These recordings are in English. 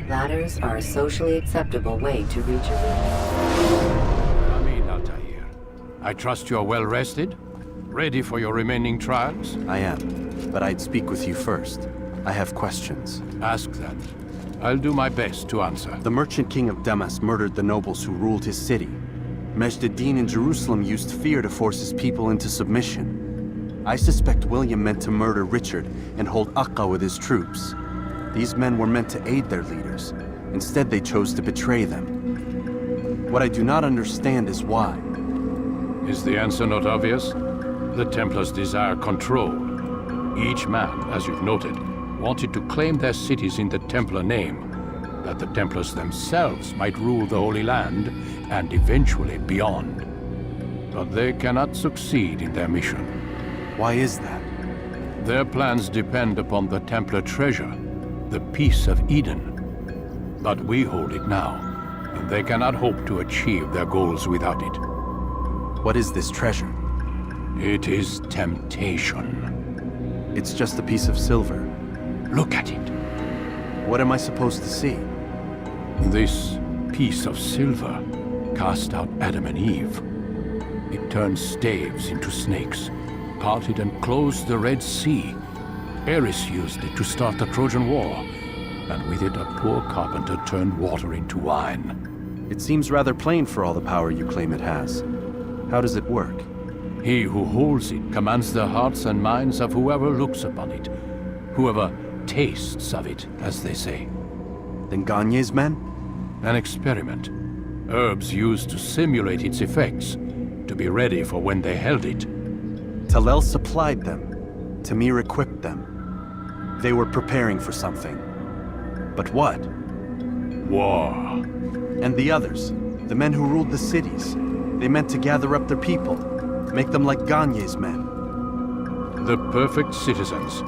Ladders are a socially acceptable way to reach a room. Altair. I trust you are well rested? Ready for your remaining trials? I am, but I'd speak with you first. I have questions. Ask them. I'll do my best to answer. The merchant king of Damas murdered the nobles who ruled his city. Majd-ad-Din in Jerusalem used fear to force his people into submission. I suspect William meant to murder Richard and hold Akka with his troops. These men were meant to aid their leaders. Instead, they chose to betray them. What I do not understand is why. Is the answer not obvious? The Templars desire control. Each man, as you've noted, wanted to claim their cities in the Templar name, that the Templars themselves might rule the Holy Land and eventually beyond. But they cannot succeed in their mission. Why is that? Their plans depend upon the Templar treasure, the Peace of Eden. But we hold it now, and they cannot hope to achieve their goals without it. What is this treasure? It is temptation. It's just a piece of silver. Look at it. What am I supposed to see? This piece of silver cast out Adam and Eve. It turned staves into snakes, parted and closed the Red Sea. Ares used it to start the Trojan War, and with it a poor carpenter turned water into wine. It seems rather plain for all the power you claim it has. How does it work? He who holds it commands the hearts and minds of whoever looks upon it, whoever tastes of it, as they say. Then Gagne's men? An experiment. Herbs used to simulate its effects, to be ready for when they held it. Talel supplied them. Tamir equipped them. They were preparing for something. But what? War. And the others, the men who ruled the cities, they meant to gather up their people, make them like Gagne's men. The perfect citizens,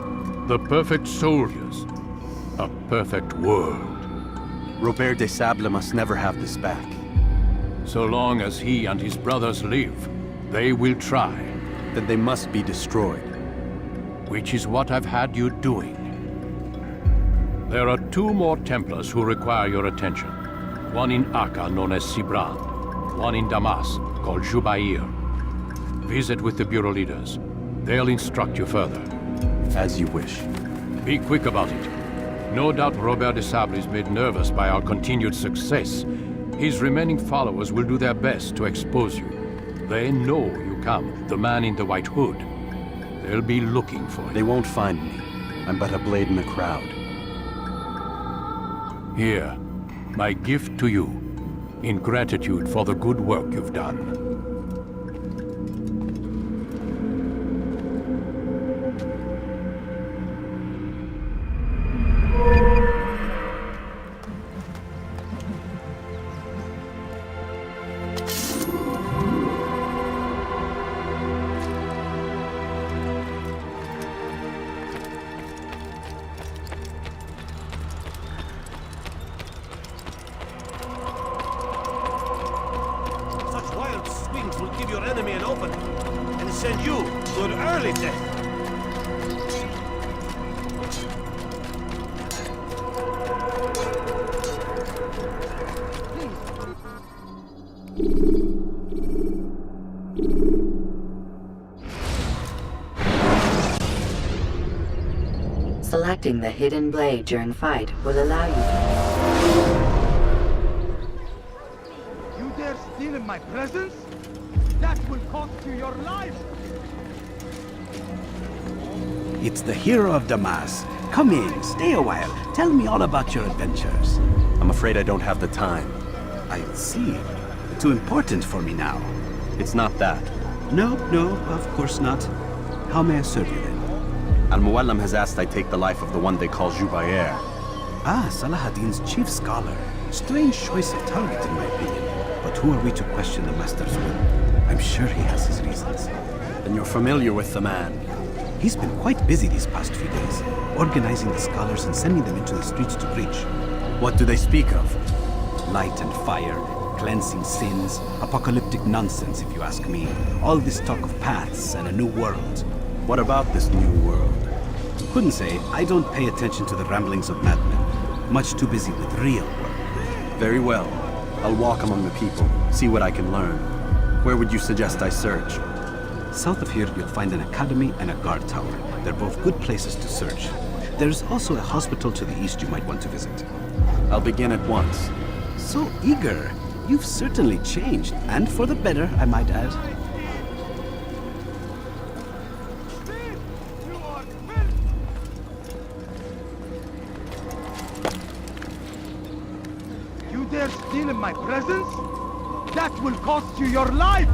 the perfect soldiers, a perfect world. Robert de Sable must never have this back. So long as he and his brothers live, they will try. Then they must be destroyed. Which is what I've had you doing. There are 2 more Templars who require your attention. One in Akka, known as Sibrand. One in Damas, called Jubair. Visit with the Bureau leaders. They'll instruct you further. As you wish. Be quick about it. No doubt Robert de Sable is made nervous by our continued success. His remaining followers will do their best to expose you. They know you come, the man in the white hood. They'll be looking for you. They won't find me. I'm but a blade in the crowd. Here, my gift to you, in gratitude for the good work you've done. Will give your enemy an opening and send you to an early death. Selecting the hidden blade during fight will allow you to... You dare steal in my presence? That will cost you your life! It's the hero of Damas. Come in, stay a while. Tell me all about your adventures. I'm afraid I don't have the time. I see. Too important for me now. It's not that. No, of course not. How may I serve you then? Al-Muallim has asked I take the life of the one they call Jubair. Ah, Salahadin's chief scholar. Strange choice of target in my opinion. But who are we to question the master's will? I'm sure he has his reasons. Then you're familiar with the man. He's been quite busy these past few days, organizing the scholars and sending them into the streets to preach. What do they speak of? Light and fire, cleansing sins, apocalyptic nonsense if you ask me. All this talk of paths and a new world. What about this new world? Couldn't say. I don't pay attention to the ramblings of madmen. Much too busy with real work. Very well. I'll walk among the people, see what I can learn. Where would you suggest I search? South of here, you'll find an academy and a guard tower. They're both good places to search. There's also a hospital to the east you might want to visit. I'll begin at once. So eager. You've certainly changed, and for the better, I might add. You dare steal in my presence? That will cost you your life!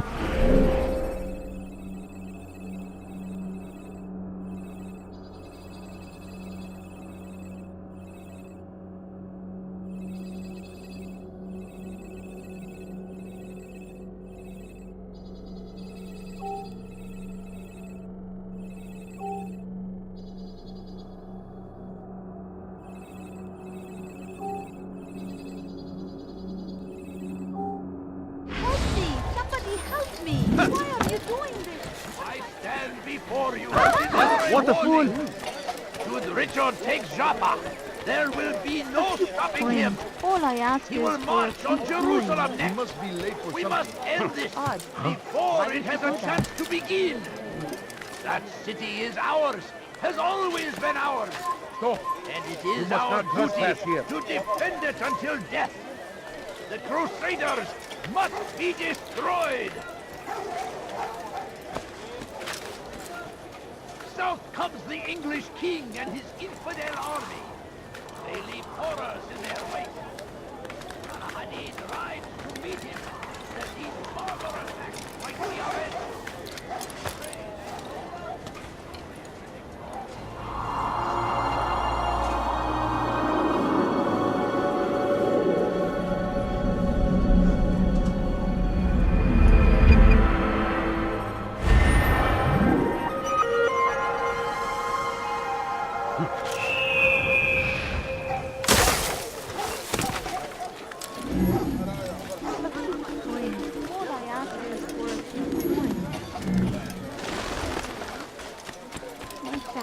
For you. What a fool! Should Richard take Joppa, there will be no stopping him. All I ask He is will for march on peace. Jerusalem next. We must end this before it has a chance to begin. That city is ours, has always been ours. And it is our duty to defend it until death. The Crusaders must be destroyed. South comes the English king and his infidel army. They leave horrors in their wake. Saladin rides to meet him, that these barbarous acts might be avenged.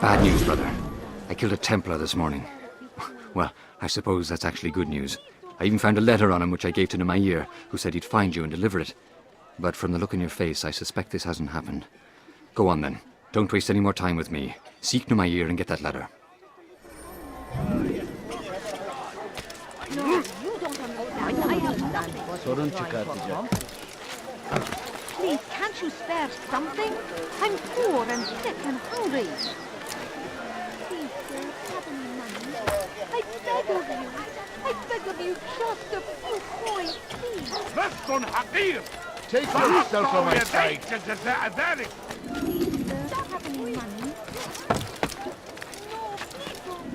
Bad news, brother. I killed a Templar this morning. Well, I suppose that's actually good news. I even found a letter on him which I gave to Numarul, who said he'd find you and deliver it. But from the look in your face, I suspect this hasn't happened. Go on then. Don't waste any more time with me. Seek Numarul and get that letter. No, you don't understand. I haven't done it. Please, can't you spare something? I'm poor and sick and hungry. Please, sir, have any money? I beg of you. I beg of you, just a few coins, please. Listen, Hakim! Take yourself from my sight! Please, sir, have any money? No,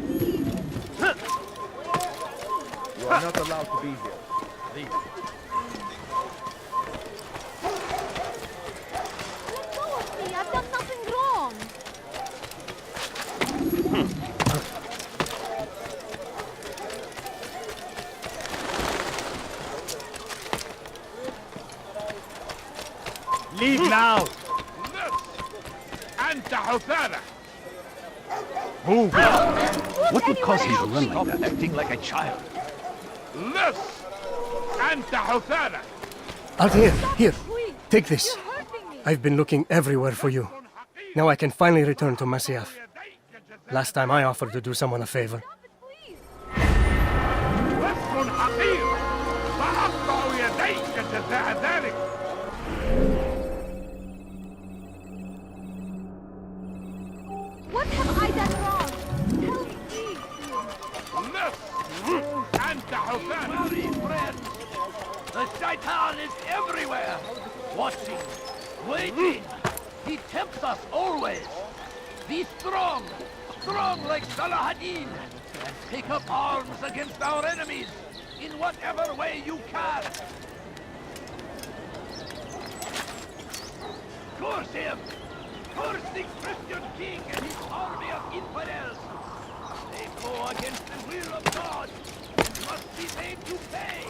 please, You are not allowed to be here. Leave. let go of me. I've done nothing wrong. Leave now! أنت حثالة! Move! What would cause him to run like that? Acting like a child. This! أنت حثالة! Altair, here, take this. You're hurting me. I've been looking everywhere for you. Now I can finally return to Masyaf. Last time I offered to do someone a favor. Please. لست حقير! سأقطع يديك جزاء ذلك! What have I done wrong? Help me. This! أنت حثالة! Friends! The Shaitan is everywhere! Watching, waiting! He tempts us always! Be strong! Strong like Saladin! And take up arms against our enemies! In whatever way you can! Curse him! Curse the Christian king and his army of infidels! They go against the will of God and must be made to pay!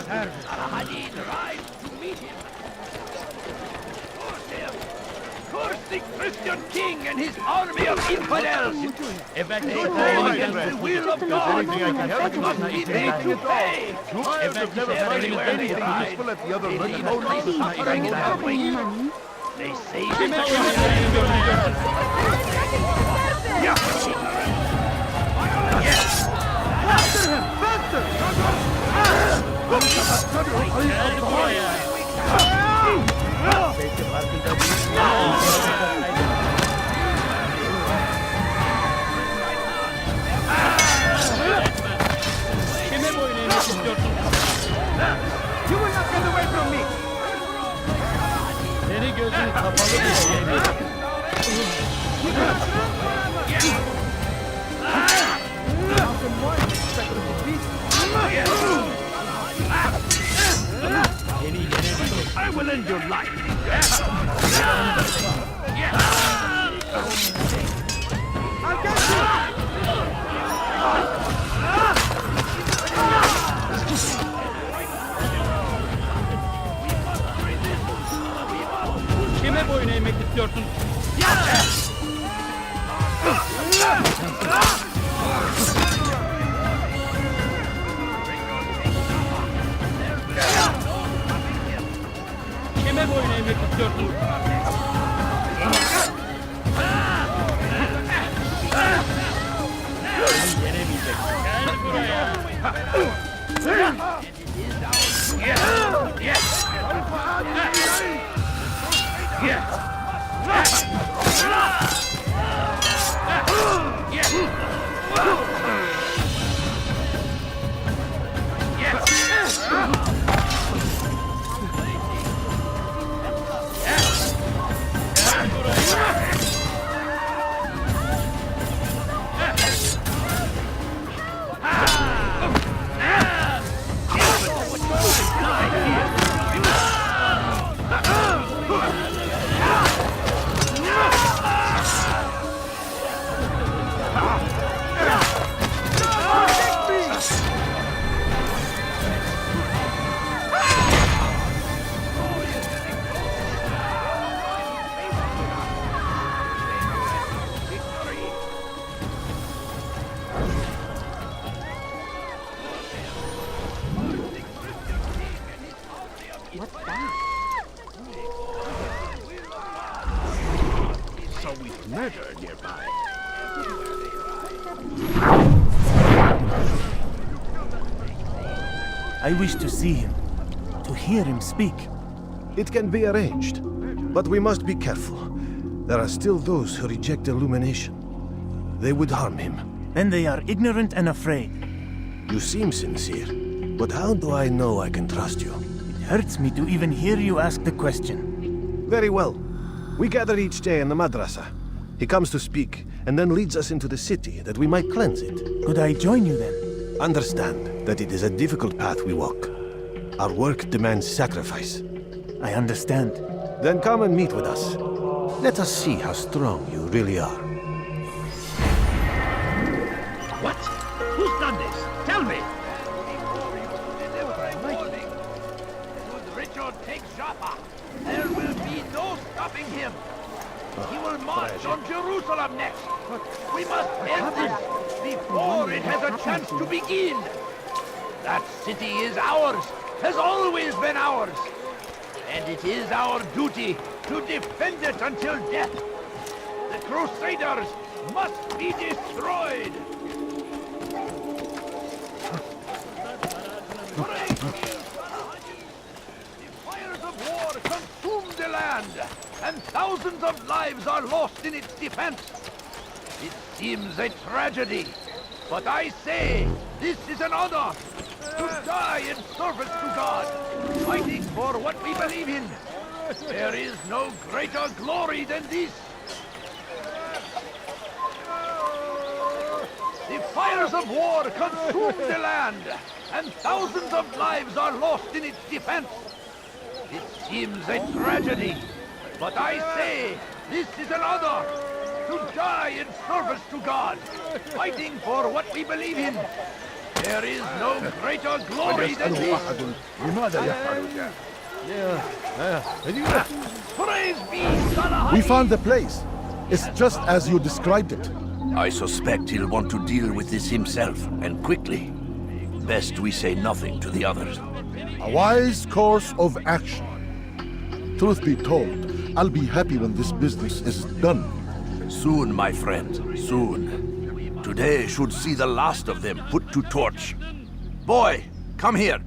Saladin rides to meet him. Curse him! Curse the Christian king and his army of infidels! If they go against the will of God, they must be made to pay! Everywhere they ride, they leave only suffering in their wake. They say Faster him! Faster! You will not get away from me! Seni gözünü kapalı bir I will end your life. I'll get you! Kime boyun eğmek istiyorsun? Kime boyun eğmek istiyorsun? Yenemeyecek. Gel buraya. What's that? So we've murder nearby. I wish to see him, to hear him speak. It can be arranged, but we must be careful. There are still those who reject illumination. They would harm him. Then they are ignorant and afraid. You seem sincere, but how do I know I can trust you? It hurts me to even hear you ask the question. Very well. We gather each day in the madrasa. He comes to speak, and then leads us into the city, that we might cleanse it. Could I join you then? Understand that it is a difficult path we walk. Our work demands sacrifice. I understand. Then come and meet with us. Let us see how strong you really are. What? Who's done this? Tell me! Should Richard take Jaffa, there will be no stopping him. He will march on Jerusalem next. We must end this before it has a chance to begin. That city is ours, has always been ours. And it is our duty to defend it until death. The Crusaders must be destroyed. The fires of war consume the land, and thousands of lives are lost in its defense. It seems a tragedy, but I say this is an honor to die in service to God, fighting for what we believe in. There is no greater glory than this. The fires of war consume the land, and thousands of lives are lost in its defense. It seems a tragedy, but I say this is an honor to die in service to God, fighting for what we believe in. There is no greater glory than this. Praise be, Salah. We found the place. It's just as you described it. I suspect he'll want to deal with this himself, and quickly. Best we say nothing to the others. A wise course of action. Truth be told, I'll be happy when this business is done. Soon, my friend, soon. Today should see the last of them put to torch. Boy, come here.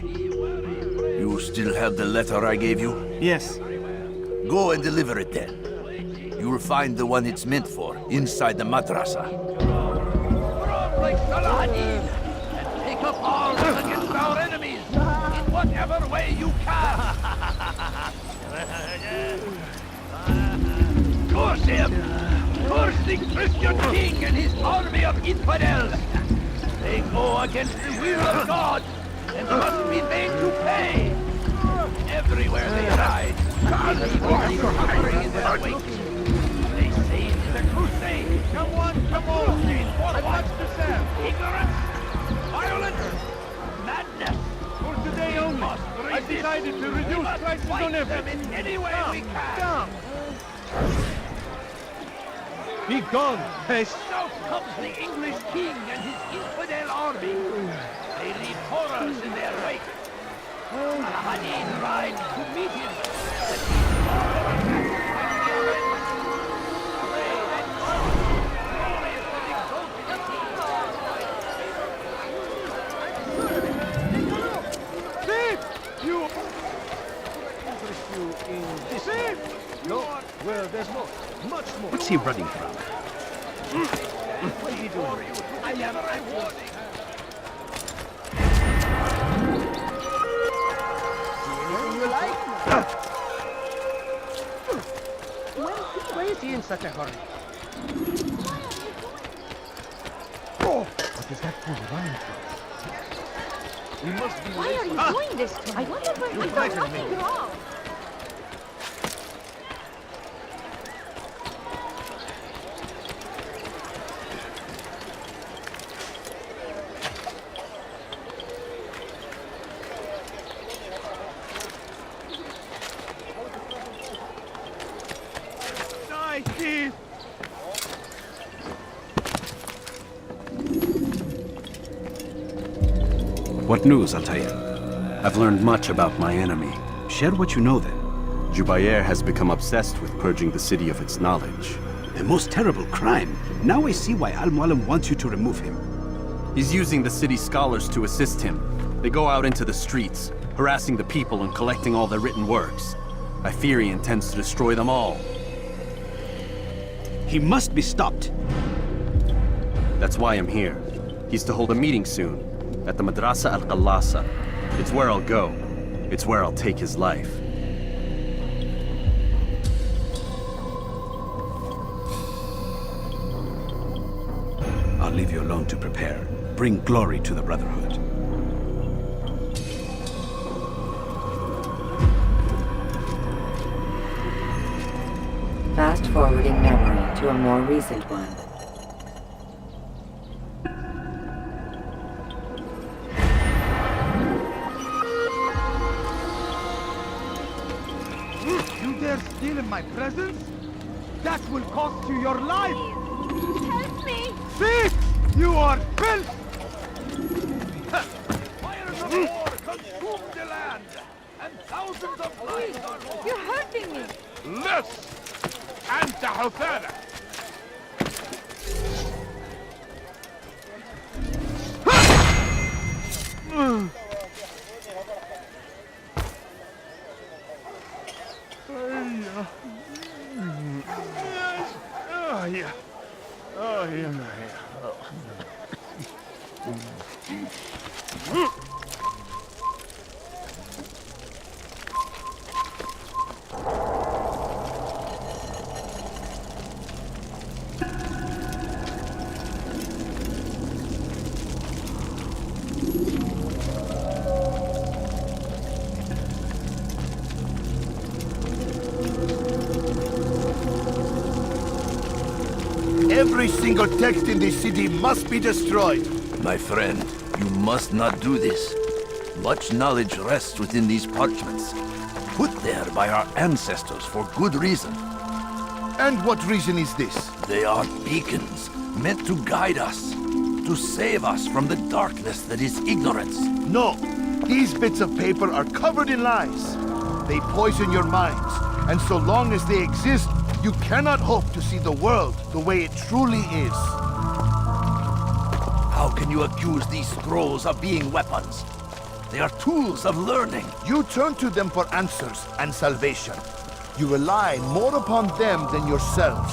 You still have the letter I gave you? Yes. Go and deliver it then. You'll find the one it's meant for inside the madrasa. Like Saladin, and take up arms against our enemies in whatever way you can. Curse him! Curse the Christian king and his army of infidels! They go against the will of God and must be made to pay. Everywhere they ride, evil is suffering in their wake. They say it is a crusade. Come on! Crusade for what? Ignorance, violence, madness. For today only, I decided to reduce prices on everything. In any way we can. Be gone, pest! Now comes the English king and his infidel army. They leave horrors in their wake. Saladin rides to meet him. No, well, there's more. Much more. What's he running from? What are you doing? I am a warning. Anything you like? Why is he in such a hurry? Oh, what is that fool running from? We must be. Why are you doing this to me? I wonder where I've done nothing wrong. What news, Altair? I've learned much about my enemy. Share what you know then. Jubair has become obsessed with purging the city of its knowledge. The most terrible crime. Now I see why Al-Mualim wants you to remove him. He's using the city scholars to assist him. They go out into the streets, harassing the people and collecting all their written works. I fear he intends to destroy them all. He must be stopped. That's why I'm here. He's to hold a meeting soon, at the Madrasa al-Qallasa. It's where I'll go. It's where I'll take his life. I'll leave you alone to prepare. Bring glory to the Brotherhood. Fast-forwarding memory to a more recent one. You dare steal in my presence? That will cost you your life! Help me! Thief! You are filth! Fires of war consume the land, and thousands of lives are lost. You're hurting me! Less! أنت حثالة! Every single text in this city must be destroyed. My friend, you must not do this. Much knowledge rests within these parchments, put there by our ancestors for good reason. And what reason is this? They are beacons, meant to guide us, to save us from the darkness that is ignorance. No! These bits of paper are covered in lies. They poison your minds, and so long as they exist, you cannot hope to see the world the way it truly is. How can you accuse these scrolls of being weapons? They are tools of learning. You turn to them for answers and salvation. You rely more upon them than yourselves.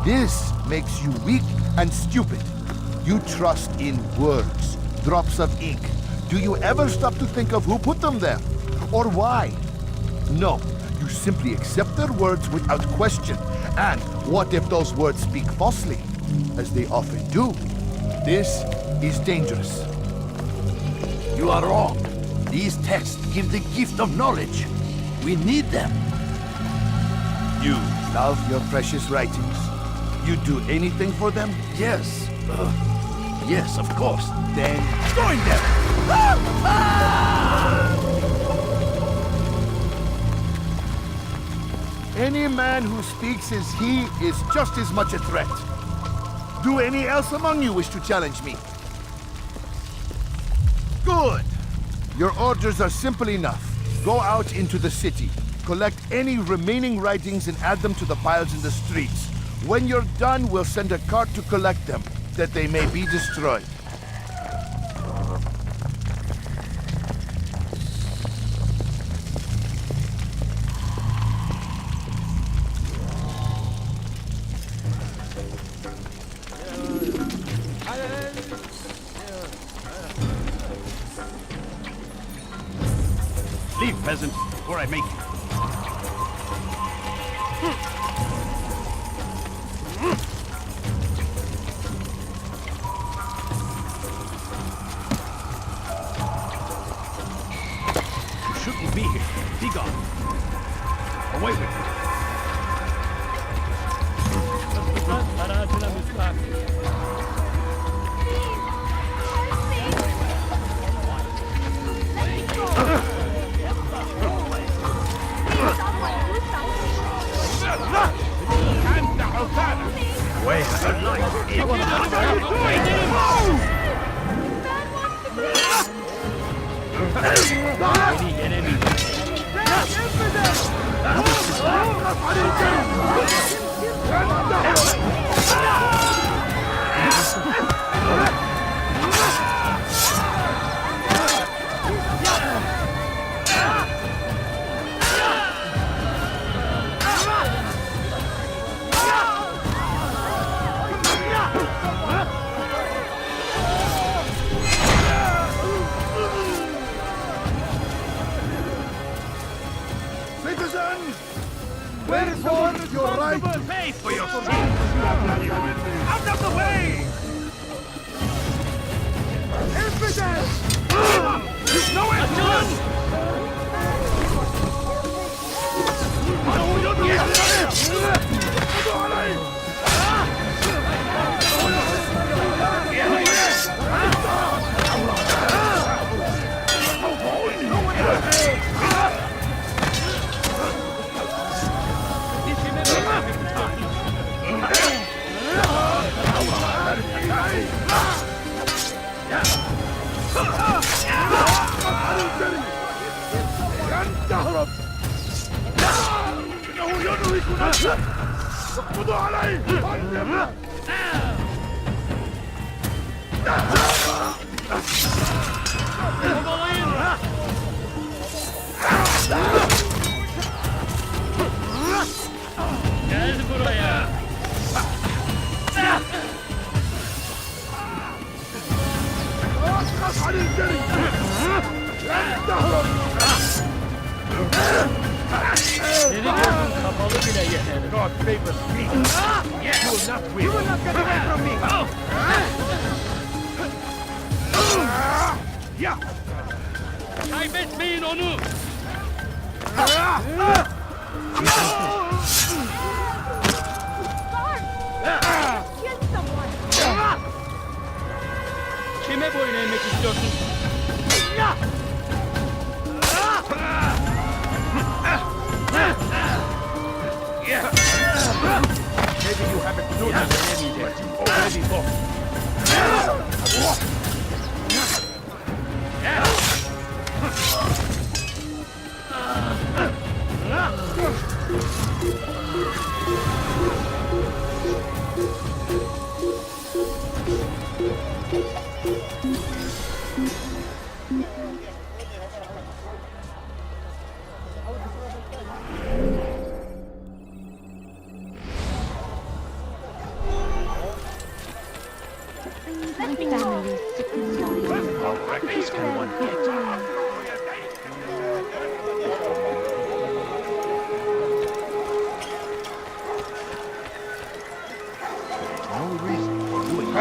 This makes you weak and stupid. You trust in words, drops of ink. Do you ever stop to think of who put them there? Or why? No, you simply accept their words without question. And what if those words speak falsely? As they often do. This is dangerous. You are wrong. These texts give the gift of knowledge. We need them. You love your precious writings. You'd do anything for them? Yes. Yes, of course. Then join them! Any man who speaks as he is just as much a threat. Do any else among you wish to challenge me? Good! Your orders are simple enough. Go out into the city, collect any remaining writings and add them to the piles in the streets. When you're done, we'll send a cart to collect them, that they may be destroyed. Leave, peasant, or I make you. You shouldn't be here. Be gone. Away with you. Citizens! Wherefore your right to pay for your sin! Out of the way! Impudence! No action! اقبضوا عليه! Gel buraya! اسقط عن الجري! لن تهرب! Seni gözün kapalı bile yeterim. God favors me! You will not win! You will not get away from me! Ya! Kaybetmeyin onu! Kill someone! Kime Kime boyun eğmek istiyorsun? Maybe you haven't noticed any that you already lost. Family sick and dying. How reckless can one get? No reason for doing it.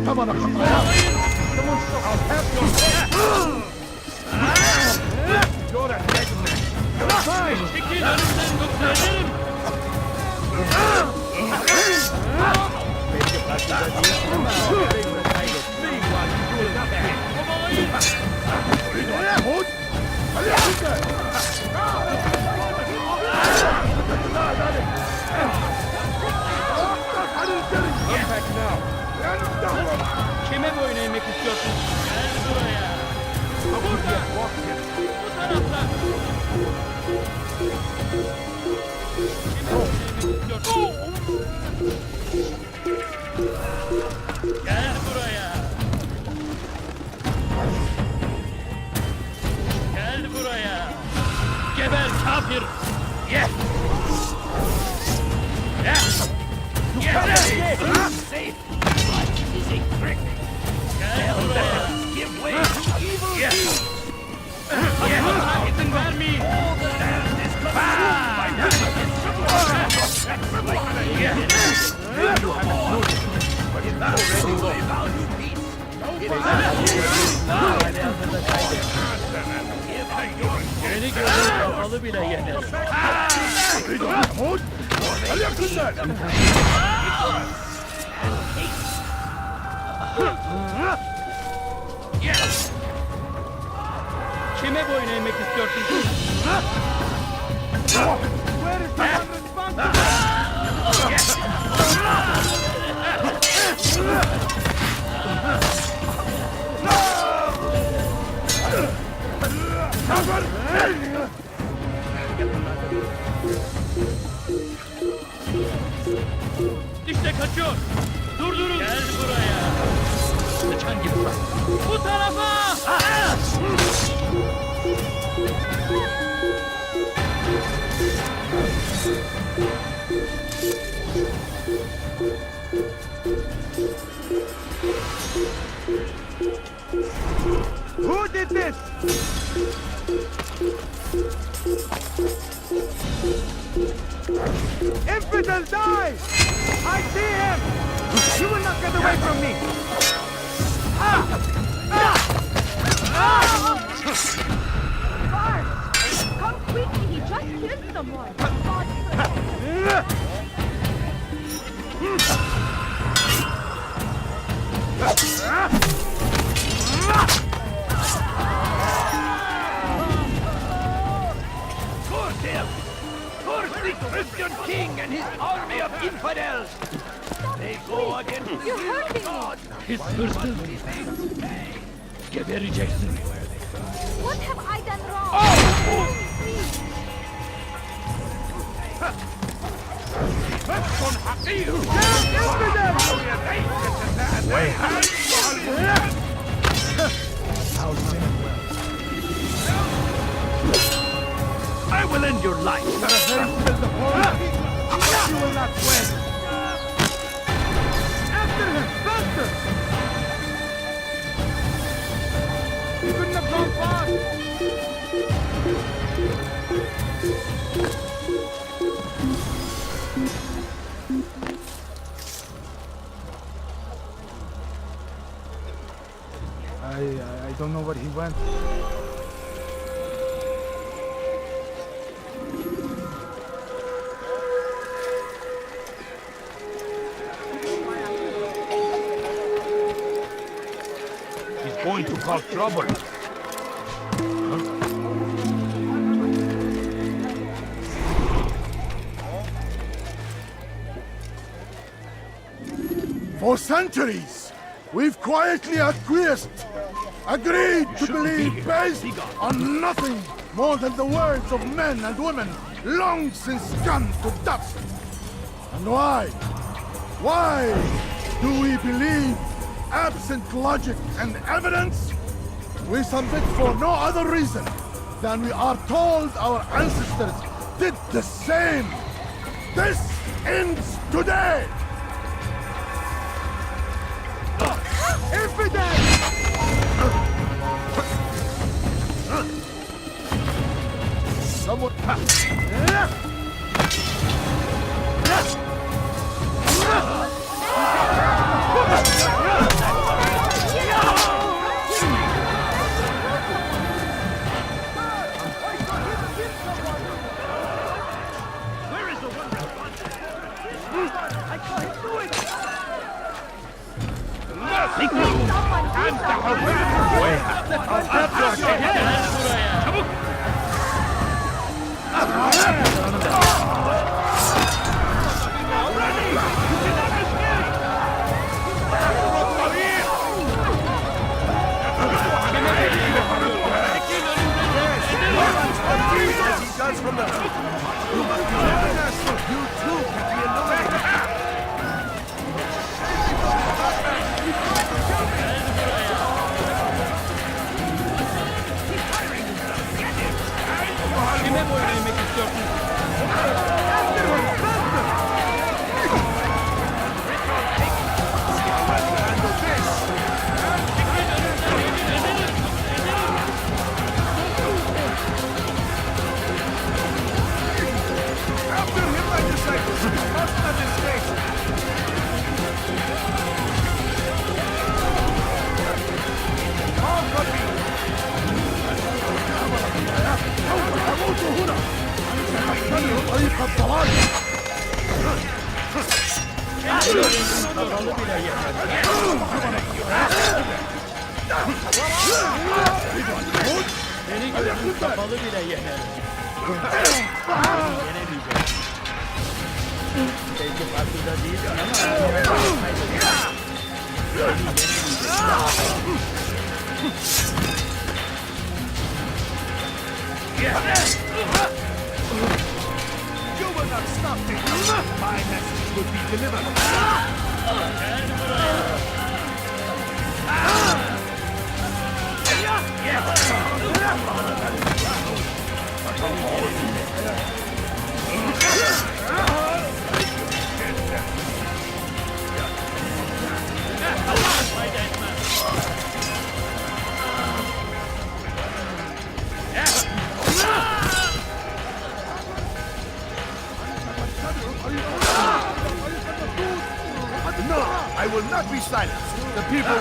Come on, I'll have your head. You're a dead man. You're fine. Çekil önümden yoksa ederim. Belki karşıda değilsin ama benimle kaybetmeyi var. Hut! Hadi hadi! Come back now. Kime boyun eğmek istiyorsun? Gel buraya. Burada. Bu tarafta. Kime boyun eğmek istiyorsun? Gel buraya. Gel buraya. Geber kafir. Ye. Ye. Ye. Safe. Life is a trick. Gel buraya. Give way to evil deeds. İzin vermeyin. All the land is consumed by wickedness. You have noticed, but in that they value peace. It is Seni gözün kapalı bile yenir. Kime boyun eğmek istiyorsun? Where is the İşte kaçıyor. Durdurun. Gel buraya. Sıçan gibi. Bu tarafa. Who did this? Infidel, die! I see him! You will not get away from me! Come quickly, he just killed someone. Curse him! Curse the Christian king and his army of infidels! They go against the will of God! His hırsız! Gebereceksin! What have I done wrong? I will end your life! You will not win! After him! Faster! You couldn't have gone far! I don't know where he went. call trouble. For centuries, we've quietly acquiesced, agreed to believe based on nothing more than the words of men and women long since gone to dust. And why? Why do we believe absent logic and evidence? We submit for no other reason than we are told our ancestors did the same. This ends today! Someone... I will not be silenced. The people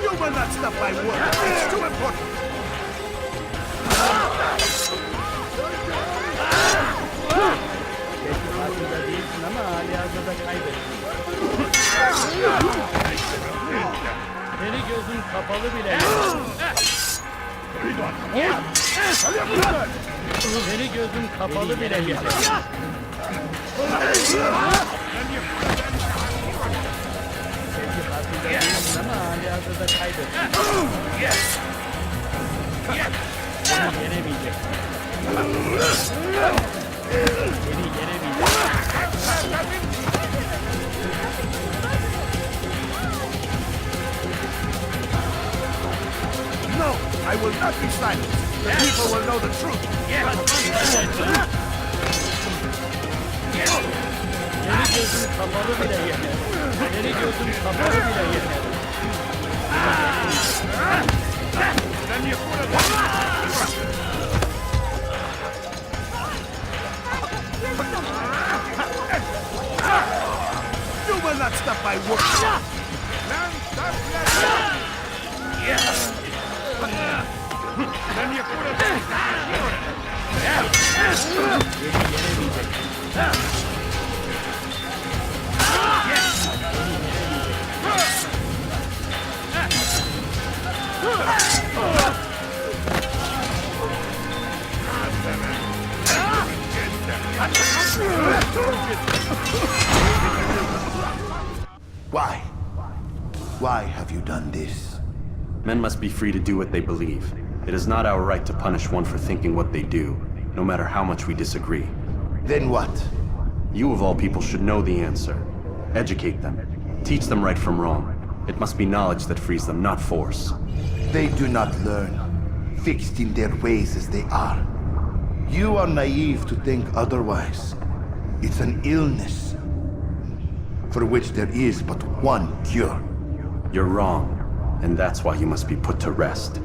You will not stop my work. It's too important. Seni gözün kapalı bile. Seni gözün kapalı bile. Ama hali hazırda kaybettim. Seni yenemeyecek. Seni yenemeyecek. No, I will not be silenced. The people will know the truth. Seni gözün kapalı bile yener. You will not stop my work! Why? Why have you done this? Men must be free to do what they believe. It is not our right to punish one for thinking what they do, no matter how much we disagree. Then what? You of all people should know the answer. Educate them. Teach them right from wrong. It must be knowledge that frees them, not force. They do not learn, fixed in their ways as they are. You are naive to think otherwise. It's an illness, for which there is but one cure. You're wrong, and that's why you must be put to rest.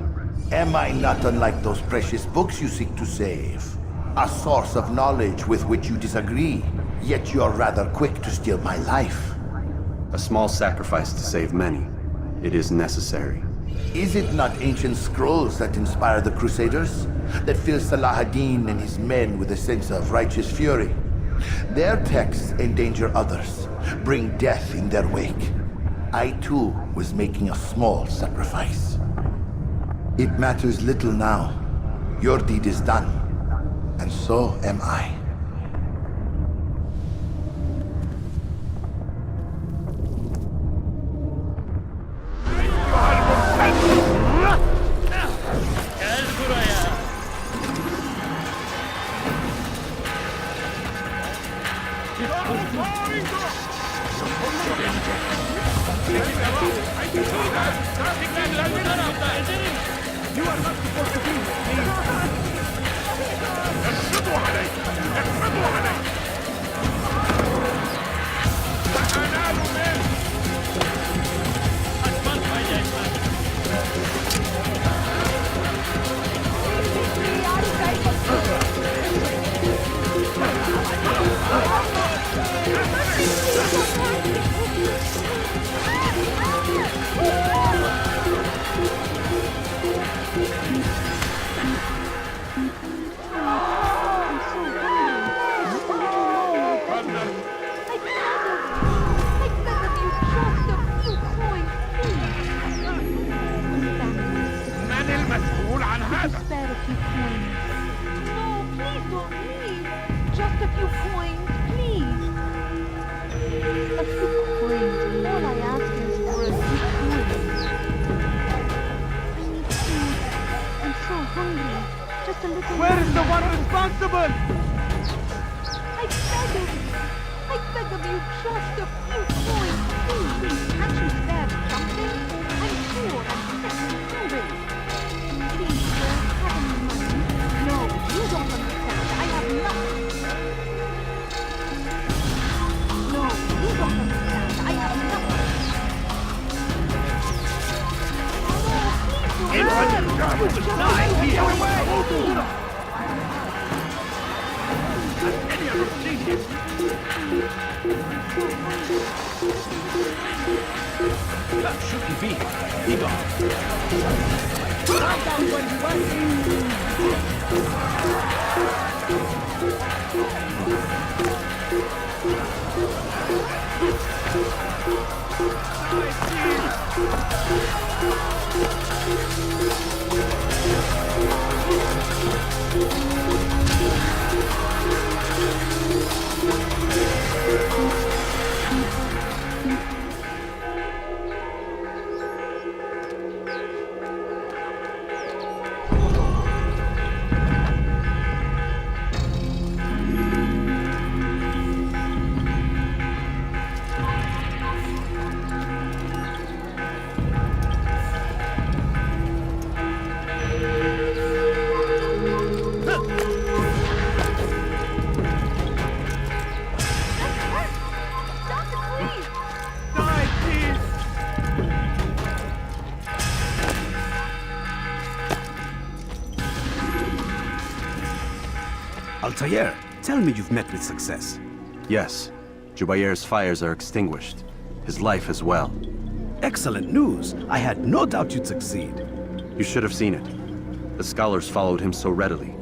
Am I not unlike those precious books you seek to save? A source of knowledge with which you disagree, yet you're rather quick to steal my life. A small sacrifice to save many. It is necessary. Is it not ancient scrolls that inspire the Crusaders? That fill Salah ad-Din and his men with a sense of righteous fury? Their texts endanger others, bring death in their wake. I too was making a small sacrifice. It matters little now. Your deed is done, and so am I. Where is the one responsible? I beg of you, just a few coins, please. Can't you spare something? I'm poor and sick and hungry. Please, sir, have any money? No, you don't understand. I have nothing. No, you don't understand. I have nothing. That shouldn't be. Be gone. Altair, tell me you've met with success. Yes. Jubair's fires are extinguished. His life as well. Excellent news. I had no doubt you'd succeed. You should have seen it. The scholars followed him so readily.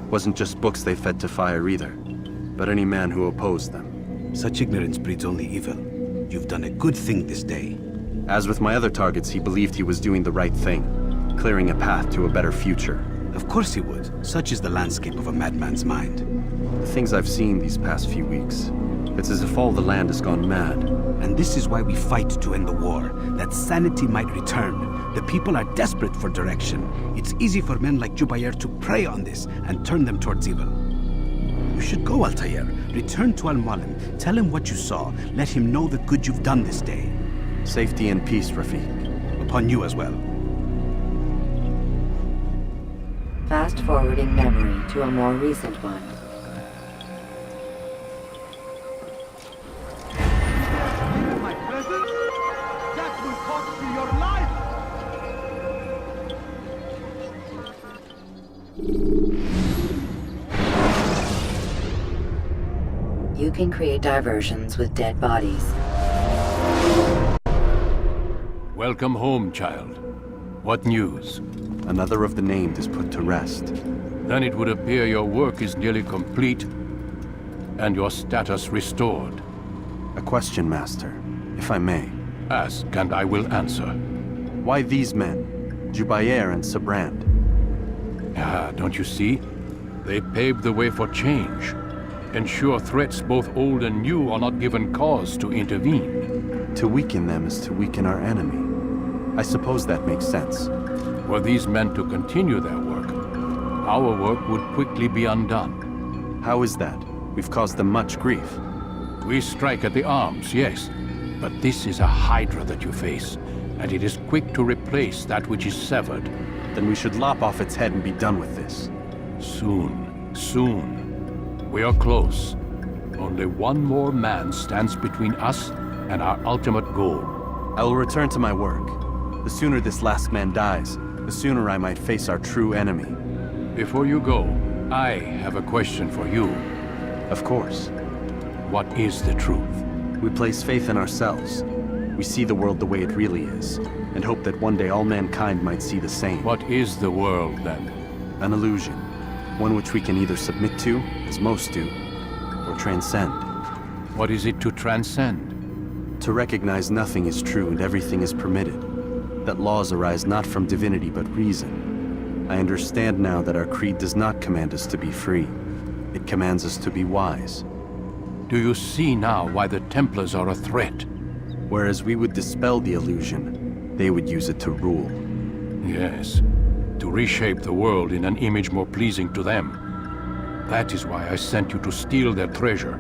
Wasn't just books they fed to fire either, but any man who opposed them. Such ignorance breeds only evil. You've done a good thing this day. As with my other targets, he believed he was doing the right thing, clearing a path to a better future. Of course he would. Such is the landscape of a madman's mind. The things I've seen these past few weeks, it's as if all the land has gone mad. And this is why we fight to end the war, that sanity might return. The people are desperate for direction. It's easy for men like Jubair to prey on this and turn them towards evil. You should go, Altair. Return to Al-Mualim. Tell him what you saw. Let him know the good you've done this day. Safety and peace, Rafiq. Upon you as well. Fast-forwarding memory to a more recent one. My presence? That will cost you your life! You can create diversions with dead bodies. Welcome home, child. What news? Another of the named is put to rest. Then it would appear your work is nearly complete and your status restored. A question, Master, if I may. Ask, and I will answer. Why these men, Jubair and Sabrand? Ah, don't you see? They paved the way for change. Ensure threats both old and new are not given cause to intervene. To weaken them is to weaken our enemy. I suppose that makes sense. Were these men to continue their work, our work would quickly be undone. How is that? We've caused them much grief. We strike at the arms, yes, but this is a hydra that you face, and it is quick to replace that which is severed. Then we should lop off its head and be done with this. Soon, soon. We are close. Only one more man stands between us and our ultimate goal. I will return to my work. The sooner this last man dies, the sooner I might face our true enemy. Before you go, I have a question for you. Of course. What is the truth? We place faith in ourselves. We see the world the way it really is, and hope that one day all mankind might see the same. What is the world, then? An illusion. One which we can either submit to, as most do, or transcend. What is it to transcend? To recognize nothing is true and everything is permitted. That laws arise not from divinity but reason. I understand now that our creed does not command us to be free. It commands us to be wise. Do you see now why the Templars are a threat? Whereas we would dispel the illusion, they would use it to rule. Yes, to reshape the world in an image more pleasing to them. That is why I sent you to steal their treasure.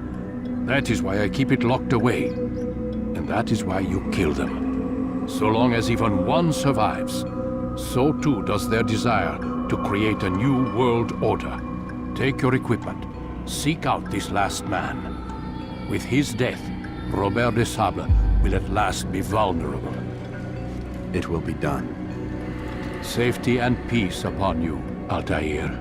That is why I keep it locked away. And that is why you kill them. So long as even one survives, so too does their desire to create a new world order. Take your equipment. Seek out this last man. With his death, Robert de Sable will at last be vulnerable. It will be done. Safety and peace upon you, Altair.